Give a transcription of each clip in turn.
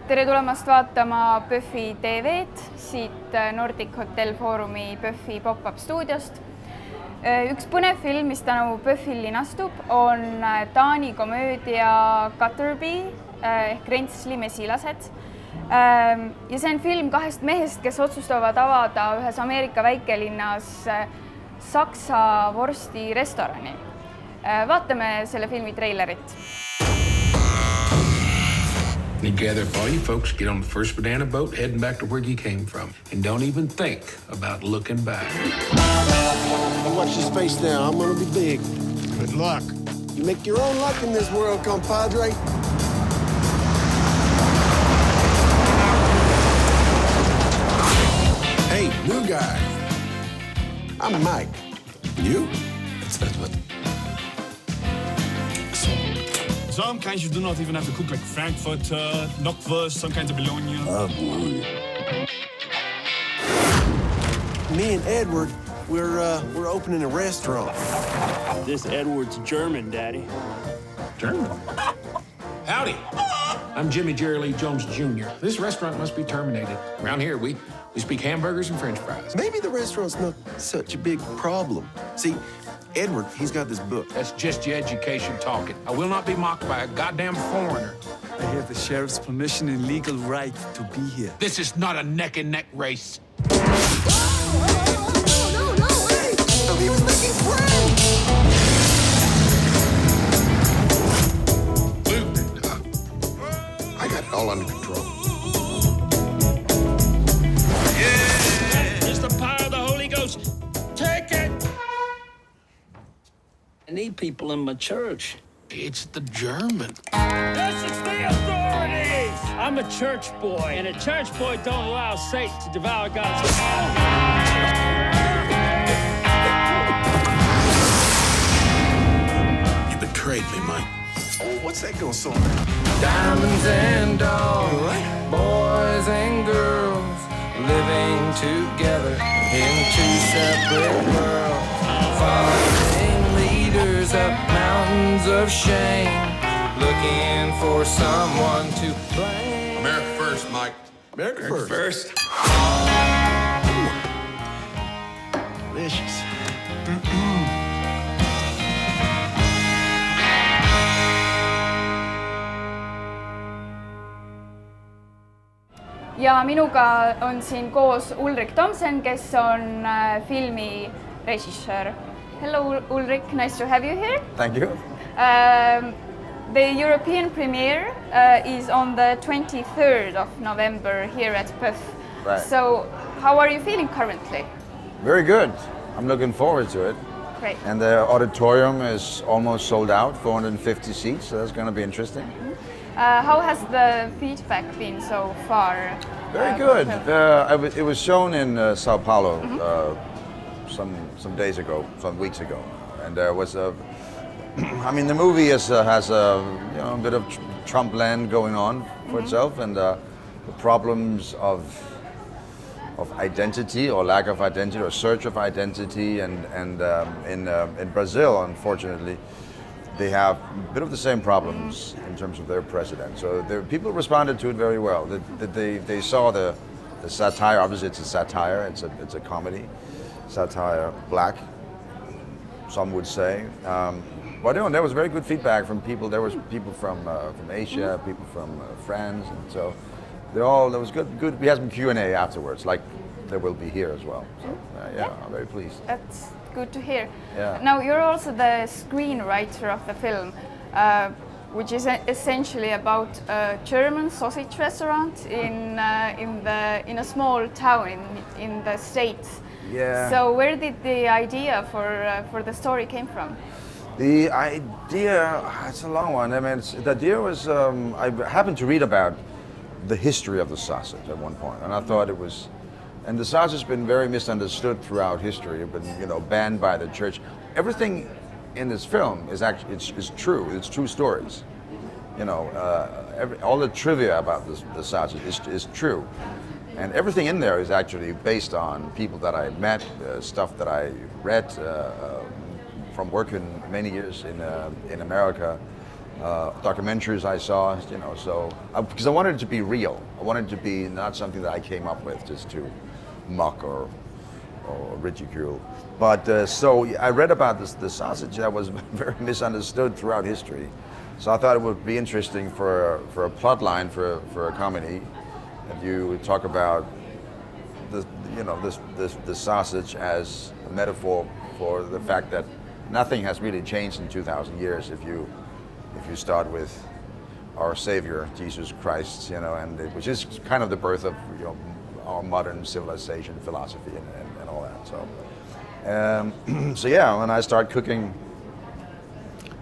tere tulemast vaatama PÖFFi TV-d siit Nordic Hotel Forumi PÖFFi pop-up stuudiost. Üks põnev film, mis tänu PÖFFil linastub, on Taani komöödia GUTTERBEE ehk Rentsli mesilased. Ja see on film kahest mehest, kes otsustavad avada ühes Ameerika väikelinnas saksa vorsti restorani. Vaatame selle filmi treilerit. You gather up all you folks, get on the first banana boat, heading back to where you came from. And don't even think about looking back. Watch your face now. I'm gonna be big. Good luck. You make your own luck in this world, compadre. Hey, new guy. I'm Mike. You? That's what. Some kinds you do not even have to cook, like Frankfurter, Knockwurst, some kinds of bologna. Oh, boy. Me and Edward, we're opening a restaurant. This Edward's German, Daddy. German? Howdy. I'm Jimmy Jerry Lee Jones Jr. This restaurant must be terminated. Around here, we speak hamburgers and French fries. Maybe the restaurant's not such a big problem. See, Edward, he's got this book. That's just your education talking. I will not be mocked by a goddamn foreigner. I have the sheriff's permission and legal right to be here. This is not a neck-and-neck race. No, hey! He was making friends! Luke, I got it all under control. Yeah! It's the power of the Holy Ghost. Take it! I need people in my church. It's the German. This is the authorities! I'm a church boy, and a church boy don't allow Satan to devour God's child. You betrayed me, Mike. Oh, what's that gonna sound like? Diamonds and dogs, boys and girls, living together in two separate worlds, following leaders up mountains of shame, looking for someone to blame. America first, Mike. America first. Delicious. Ja minuga on siin koos Ulrich Thomsen, kes on filmi režissöör. Hello, Ulrich. Nice to have you here. Thank you. The European premiere is on the 23rd of November here at PÖFF. Right. So, how are you feeling currently? Very good. I'm looking forward to it. Great. And the auditorium is almost sold out, 450 seats, so that's going to be interesting. How has the feedback been so far? Very good. It was shown in Sao Paulo some days ago, some weeks ago, and there was a. I mean, the movie has a bit of Trump land going on for itself, and the problems of identity or lack of identity or search of identity, and in Brazil, unfortunately, they have a bit of the same problems in terms of their president. So people responded to it very well. They saw the satire. Obviously, it's a satire. It's a comedy, satire, black. Some would say. But there was very good feedback from people. There was people from Asia, people from France, and so there was good. We had some Q&A afterwards, like there will be here as well. So yeah, I'm very pleased. That's good to hear. Yeah. Now, you're also the screenwriter of the film, which is essentially about a German sausage restaurant in a small town in the States. Yeah. So, where did the idea for the story came from? The idea, it's a long one. I mean, the idea was, I happened to read about the history of the sausage at one point, and I thought it was, and the sausage has been very misunderstood throughout history. It's been, banned by the church. Everything in this film is actually, it's true. It's true stories. All the trivia about the sausage is true. And everything in there is actually based on people that I met, stuff that I read from working many years in America documentaries I saw, you know, so because I wanted it to be real. I wanted it to be not something that I came up with just to mock or ridicule. But so I read about the sausage that was very misunderstood throughout history. So I thought it would be interesting for a plot line for a comedy, and you would talk about the sausage as a metaphor for the fact that nothing has really changed in 2,000 years if you start with our Savior Jesus Christ, you know, and which is kind of the birth of our modern civilization, philosophy, and all that. So, so yeah, when I start cooking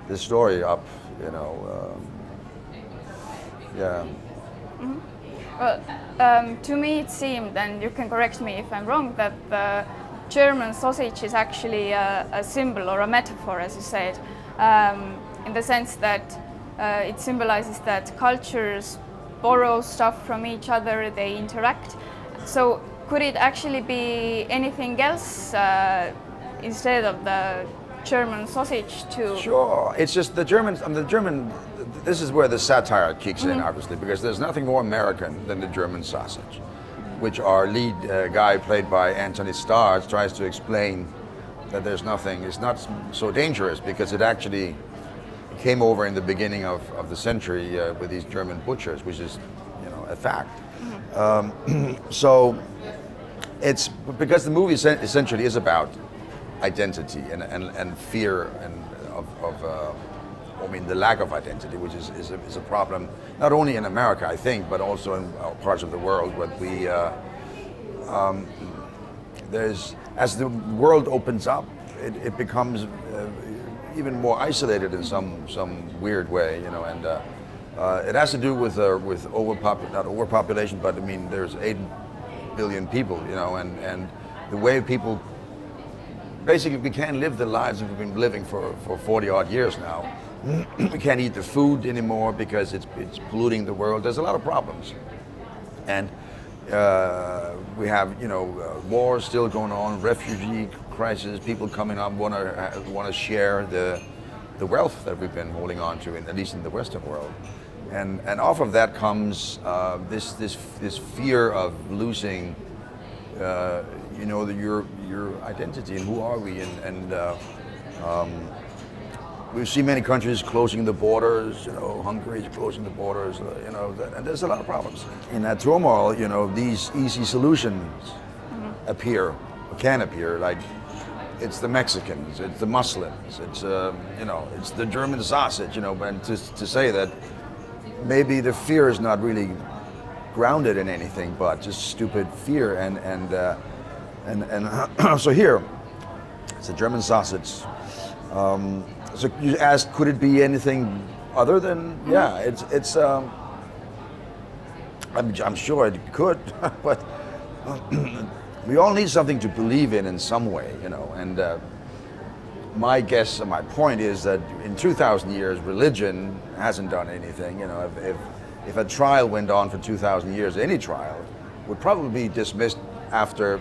this story up, you know, yeah. Mm-hmm. Well, to me it seemed, and you can correct me if I'm wrong, that the German sausage is actually a symbol or a metaphor, as you said, in the sense that it symbolizes that cultures borrow stuff from each other, they interact. So could it actually be anything else instead of the German sausage too? Sure, it's just the German. This is where the satire kicks in, obviously, because there's nothing more American than the German sausage, which our lead guy, played by Anthony Starr, tries to explain that there's nothing. It's not so dangerous because it actually came over in the beginning of the century with these German butchers, which is, you know, a fact. So it's because the movie essentially is about identity and fear and I mean the lack of identity, which is a problem not only in America, I think, but also in parts of the world. But we as the world opens up, it becomes even more isolated in some weird way, you know, and it has to do with not overpopulation, but I mean there's 8 billion people, you know, and the way people basically we can't live the lives that we've been living for 40 odd years now. We can't eat the food anymore because it's polluting the world. There's a lot of problems, and we have, you know, wars still going on, refugee crisis, people coming up want to share the wealth that we've been holding on to, at least in the Western world, and off of that comes this fear of losing, you know, your identity and who are we, and we see many countries closing the borders. You know, Hungary is closing the borders. You know, and there's a lot of problems in that turmoil. You know, these easy solutions can appear, like it's the Mexicans, it's the Muslims, it's you know, it's the German sausage. You know, and to say that maybe the fear is not really grounded in anything but just stupid fear, and so here it's a German sausage. So you asked, could it be anything other than? Yeah, it's. I'm sure it could, but we all need something to believe in some way, you know. And my guess, my point is that in 2,000 years, religion hasn't done anything. You know, if a trial went on for 2,000 years, any trial would probably be dismissed after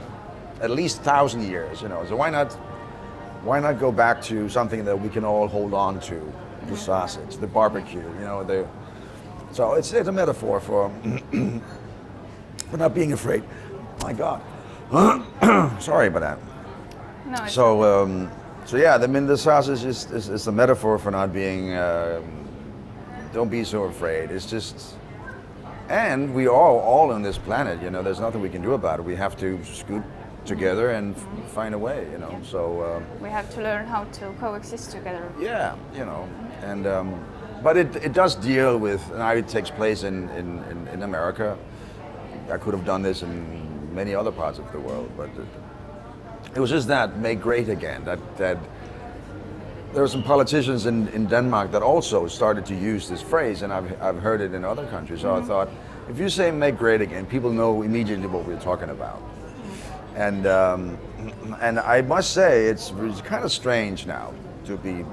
at least 1,000 years. You know, so why not go back to something that we can all hold on to, the sausage, the barbecue, you know, so it's a metaphor for not being afraid. My God. Sorry about that. No, so yeah, I mean the sausage is a metaphor for not being, don't be so afraid. It's just, and we are all on this planet, you know, there's nothing we can do about it. We have to scoot together and find a way, you know. So we have to learn how to coexist together. Yeah, you know, and but it does deal with, and it takes place in America. I could have done this in many other parts of the world, but it was just that make great again. That there were some politicians in Denmark that also started to use this phrase, and I've heard it in other countries. So I thought, if you say make great again, people know immediately what we're talking about. And I must say, it's kind of strange now to be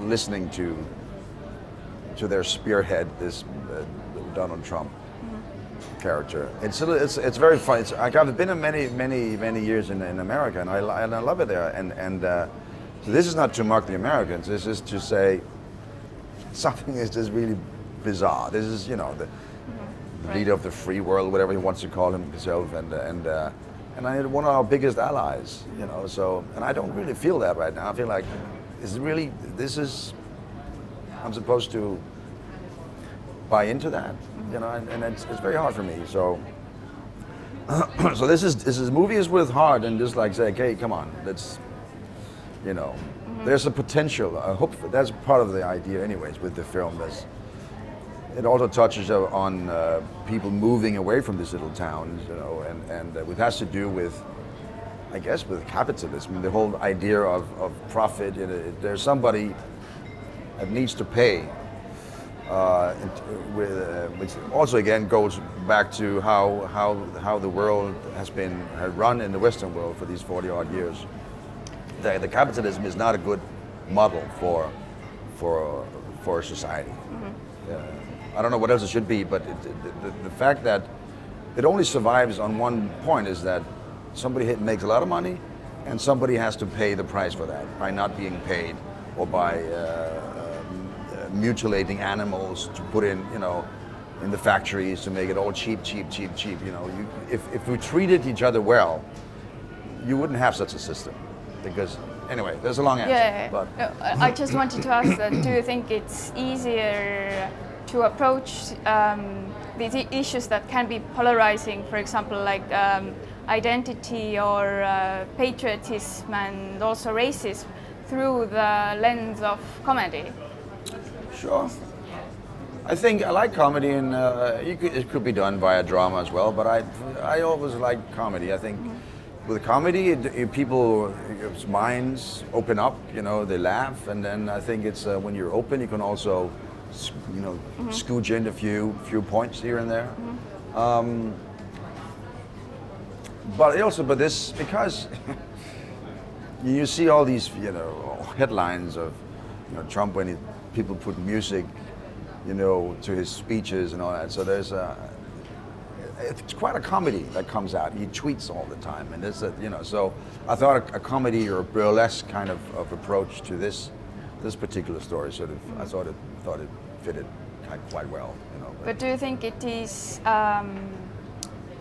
listening to their spearhead, this Donald Trump character. It's very fun. I've been in many years in America, and I love it there. And so this is not to mock the Americans. This is to say, something is just really bizarre. This is, you know, the leader of the free world, whatever he wants to call himself, and one of our biggest allies, you know. So, and I don't really feel that right now. I feel like I'm supposed to buy into that, you know, and it's very hard for me. So, so this is movie is with heart, and just like say, okay, come on, let's, you know, there's a potential. I hope that's part of the idea, anyways, with the film. It also touches on people moving away from these little towns, you know, and it has to do with, I guess, with capitalism, the whole idea of profit. There's somebody that needs to pay, which also again goes back to how the world has run in the Western world for these 40-odd years. The capitalism is not a good model for society. I don't know what else it should be, but the fact that it only survives on one point is that somebody makes a lot of money, and somebody has to pay the price for that by not being paid, or by mutilating animals to put in, you know, in the factories to make it all cheap. You know, if we treated each other well, you wouldn't have such a system. Because anyway, there's a long answer. Yeah. But I just wanted to ask that: do you think it's easier to approach these issues that can be polarizing, for example, like identity or patriotism and also racism, through the lens of comedy? Sure. I think I like comedy, and it could be done via drama as well. But I always like comedy. I think with comedy, people's minds open up. You know, they laugh, and then I think it's when you're open, you can also, you know, scooch in a few points here and there. But this, because you see all these, you know, headlines of, you know, Trump when people put music, you know, to his speeches and all that. So it's quite a comedy that comes out. He tweets all the time, and it's you know. So I thought a comedy or a burlesque kind of approach to this particular story sort of, I thought it fitted quite well, you know. But do you think it is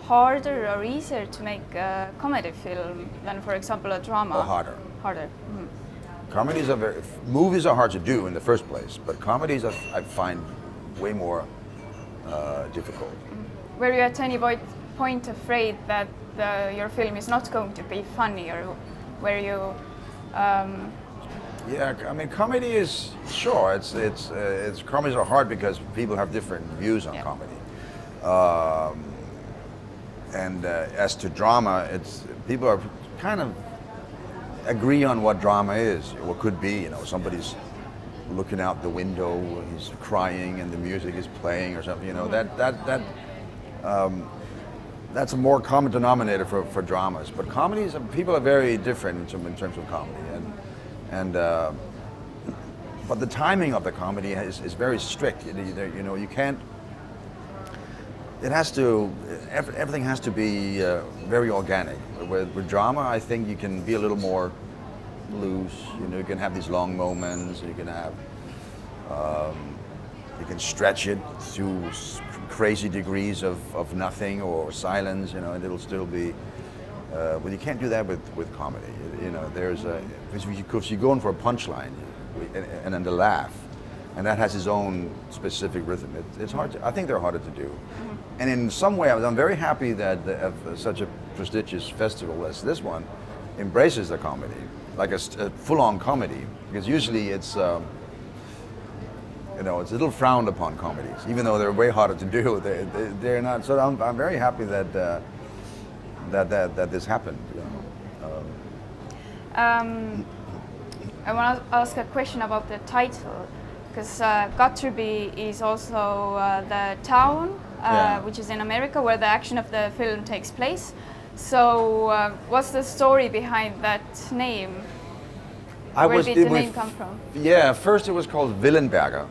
harder or easier to make a comedy film than, for example, a drama? Harder. Harder. Movies are hard to do in the first place, but comedies I find way more difficult. Were you at any point afraid that your film is not going to be funny, or were you? Yeah, I mean, comedy is sure. It's comedies are hard because people have different views on comedy. And as to drama, people are kind of agree on what drama is, or could be. You know, somebody's looking out the window, he's crying, and the music is playing, or something. You know, that's a more common denominator for dramas. But comedies, people are very different in terms of comedy, but the timing of the comedy is very strict. You know, you can't. Everything has to be very organic. With drama, I think you can be a little more loose. You know, you can have these long moments. You can have, you can stretch it to crazy degrees of nothing or silence. You know, and it'll still be. But you can't do that with comedy. You know, because you're going for a punchline, and then the laugh. And that has its own specific rhythm. It's hard to, I think they're harder to do. And in some way, I'm very happy that such a prestigious festival as this one embraces the comedy, like a full-on comedy. Because usually it's, you know, it's a little frowned upon comedies, even though they're way harder to do. They're not. So I'm very happy that this happened. You know. I want to ask a question about the title. Because GUTTERBEE is also the town, which is in America, where the action of the film takes place. So what's the story behind that name? Where did the name come from? Yeah, first it was called Willenberger.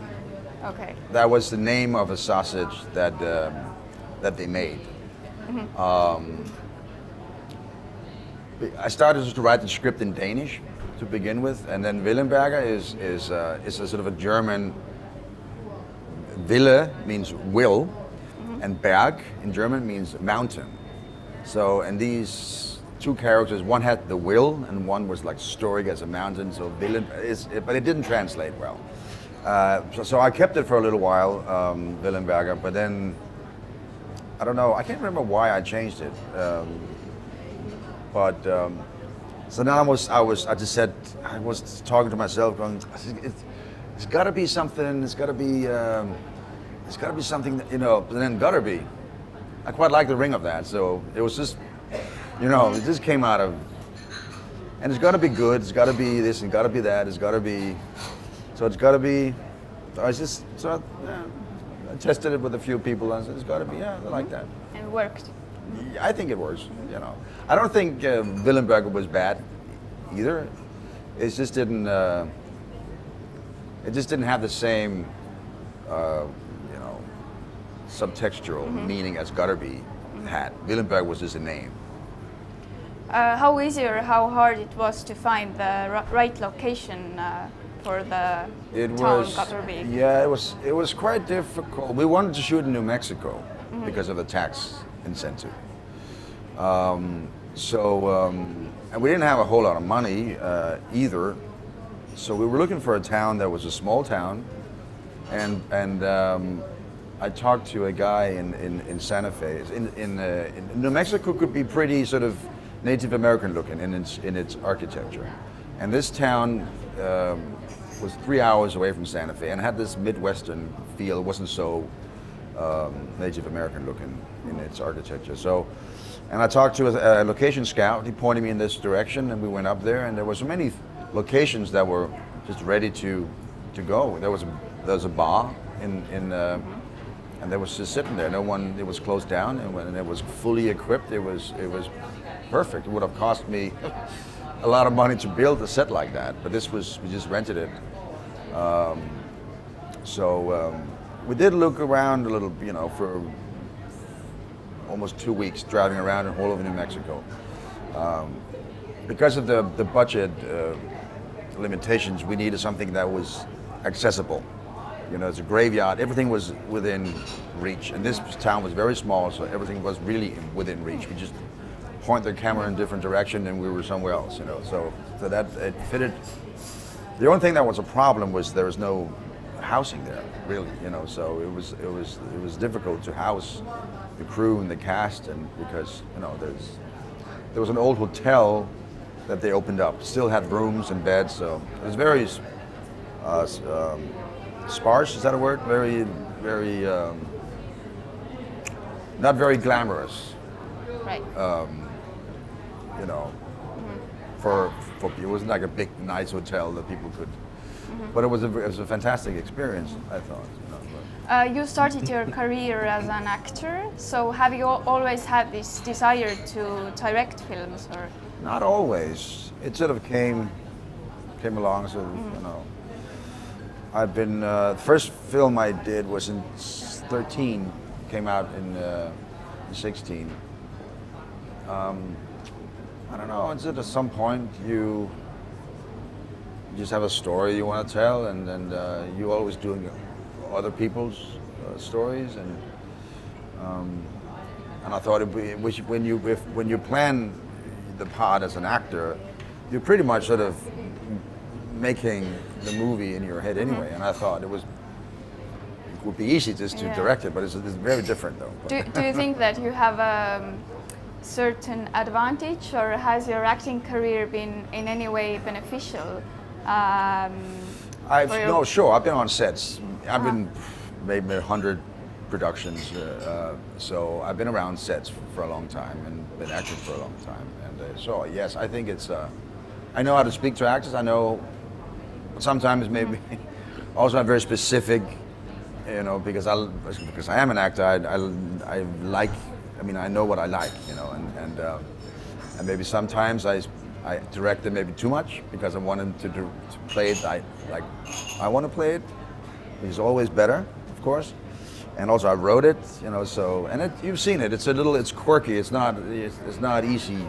Okay. That was the name of a sausage that they made. I started to write the script in Danish to begin with, and then Willenberger is a sort of a German Wille means will, and Berg in German means mountain. So, and these two characters, one had the will, and one was like storied as a mountain. So Willen but it didn't translate well. So I kept it for a little while, Willenberger. But then I don't know. I can't remember why I changed it. So now I was talking to myself, going, it's got to be something. It's got to be something that, But then GUTTERBEE, I quite like the ring of that. So it was just, it just came out of, and it's got to be good. It's got to be this, and got to be that. It's got to be, so it's got to be. I tested it with a few people, and it's got to be, I like that. And it worked. I think it works. I don't think Willenberger was bad either. It just didn't. It just didn't have the same, subtextual meaning as GUTTERBEE had. Willenberger was just a name. How easy or how hard it was to find the right location for the town GUTTERBEE? Yeah, it was quite difficult. We wanted to shoot in New Mexico because of the tax incentive. And we didn't have a whole lot of money either. So we were looking for a town that was a small town, and I talked to a guy in Santa Fe. In New Mexico could be pretty sort of Native American looking in its architecture, and this town was 3 hours away from Santa Fe and had this Midwestern feel. It wasn't so Native American looking in its architecture. So, and I talked to a location scout. He pointed me in this direction, and we went up there, and there were so many locations that were just ready to go. There was a bar and they was just sitting there. No one. It was closed down, and it was fully equipped. It was perfect. It would have cost me a lot of money to build a set like that, but we just rented it. We did look around a little, for almost 2 weeks, driving around all over New Mexico. Because of the budget limitations, we needed something that was accessible. It's a graveyard. Everything was within reach, and this town was very small, so everything was really within reach. We just point the camera in a different direction, and we were somewhere else. So that it fitted. The only thing that was a problem was there was no housing there, really. So it was difficult to house the crew and the cast, and because there was an old hotel that they opened up, still had rooms and beds, so it was very sparse. Is that a word? Very, very not very glamorous. Right. For it wasn't like a big nice hotel that people could. But it was a fantastic experience, I thought. You started your career as an actor, so have you always had this desire to direct films, or? Not always. It sort of came along, sort of, I've been, the first film I did was in 13, came out in 16. I don't know, it's at some point you just have a story you want to tell, and you always doing other people's stories, and I thought when you plan the part as an actor, you're pretty much sort of making the movie in your head anyway, and I thought it would be easy just to direct it, but it's very different though. Do you think that you have a certain advantage, or has your acting career been in any way beneficial? Sure. I've been on sets. I've been maybe 100 productions, so I've been around sets for a long time and been acting for a long time. And so yes, I think it's. I know how to speak to actors. I know sometimes maybe also I'm very specific, because I am an actor. I like. I mean, I know what I like, and maybe sometimes I direct it maybe too much because I want him to play it like I want to play it, which is always better, of course. And also I wrote it, so, and you've seen it. It's quirky. It's not easy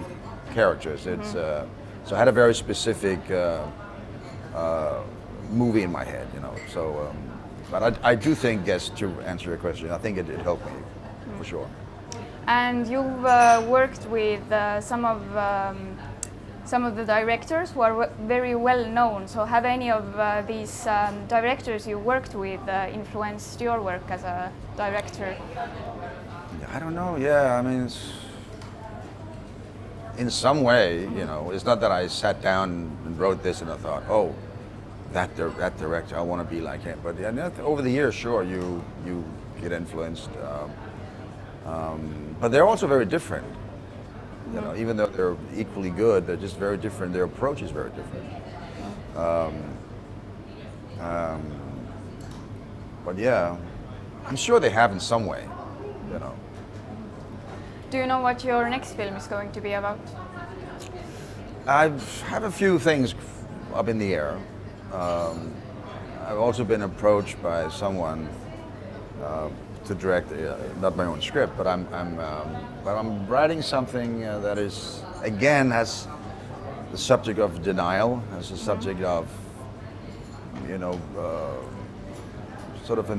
characters. So I had a very specific movie in my head, So But I do think, yes, to answer your question, I think it helped me, for sure. And you've worked with some of the directors who are very well known. So have any of these directors you worked with influenced your work as a director? I don't know. Yeah, I mean, in some way, you know, it's not that I sat down and wrote this and I thought, oh, that director, I want to be like him. But yeah, over the years, sure, you get influenced. But they're also very different. You know, even though they're equally good, they're just very different. Their approach is very different. But yeah, I'm sure they have in some way. You know. Do you know what your next film is going to be about? I have a few things up in the air. I've also been approached by someone to direct, not my own script, but I'm writing something that is, again, has the subject of denial, has the subject of, you know, sort of a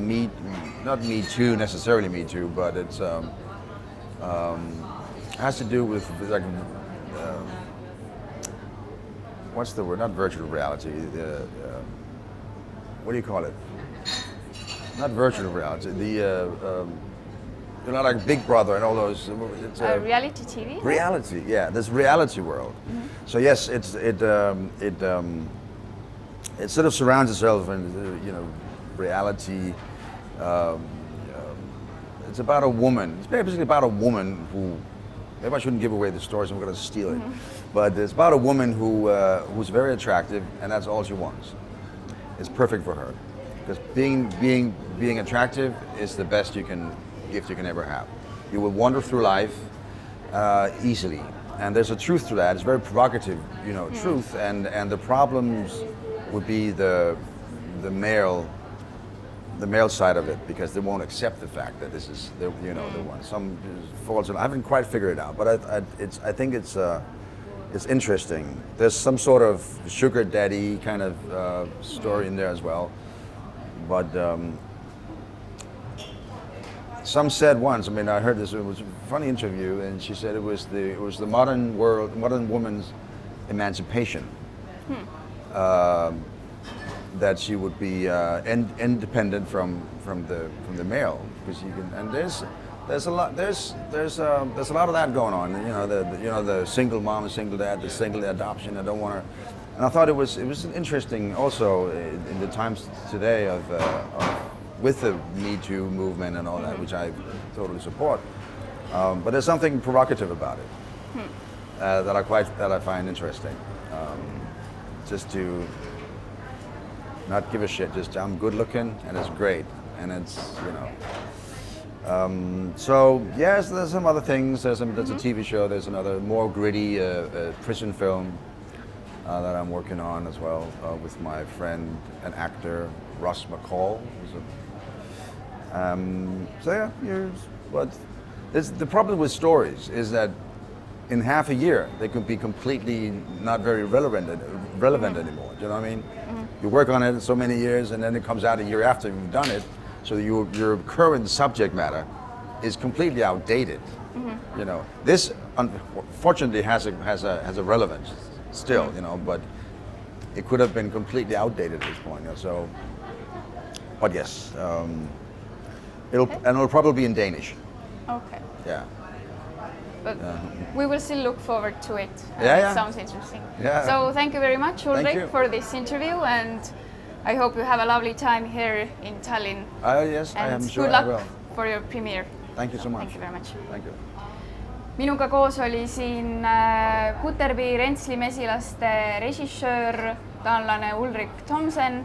not Me Too, necessarily Me Too, but it's has to do with like what's the word? Not virtual reality. What do you call it? Not virtual reality. You know, like Big Brother and all those. It's reality TV. Reality, yeah. This reality world. So yes, it sort of surrounds itself in you know reality. It's about a woman. It's basically about a woman who. Maybe I shouldn't give away the story, so I'm going to steal it. But it's about a woman who's very attractive, and that's all she wants. It's perfect for her, because being attractive is the best gift you can ever have. You will wander through life easily, and there's a truth to that. It's very provocative, you know, truth, and the problems would be the male side of it, because they won't accept the fact that this is the one. Some falls. I haven't quite figured it out, but I think it's interesting. There's some sort of sugar daddy kind of story in there as well. But some said once. I mean, I heard this. It was a funny interview, and she said it was the modern woman's emancipation. That she would be independent from the male, because you can. And there's a lot of that going on. You know, the single mom, the single dad, the single adoption. I don't want to. And I thought it was interesting also in the times today of with the Me Too movement and all that, which I totally support. But there's something provocative about it that I find interesting. Just to not give a shit. Just I'm good looking and it's great, and it's So yes, there's some other things. There's a TV show. There's another more gritty prison film that I'm working on as well with my friend and actor Ross McCall. So yeah, but the problem with stories is that in half a year they could be completely not very relevant anymore. Do you know what I mean? You work on it so many years, and then it comes out a year after you've done it, so your current subject matter is completely outdated. You know, this unfortunately has a relevance still. You know, but it could have been completely outdated at this point. You know, so, but yes, it'll probably be in Danish. Okay. Yeah. But we will still look forward to it. Yeah. It sounds interesting. Yeah. So thank you very much, Ulrich, you. for this interview, and I hope you have a lovely time here in Tallinn. Yes, I am And sure good I luck will. for your premiere. Thank you so much. Thank you very much. Thank you. Minuga koos oli siin GUTTERBEE Rentsli mesilaste režissöör, taanlane Ulrich Thomsen.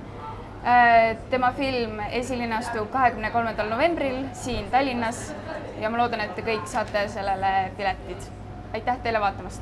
Tema film esilinastub 23. novembril siin Tallinnas ja ma loodan, et te kõik saate sellele piletid. Aitäh teile vaatamast!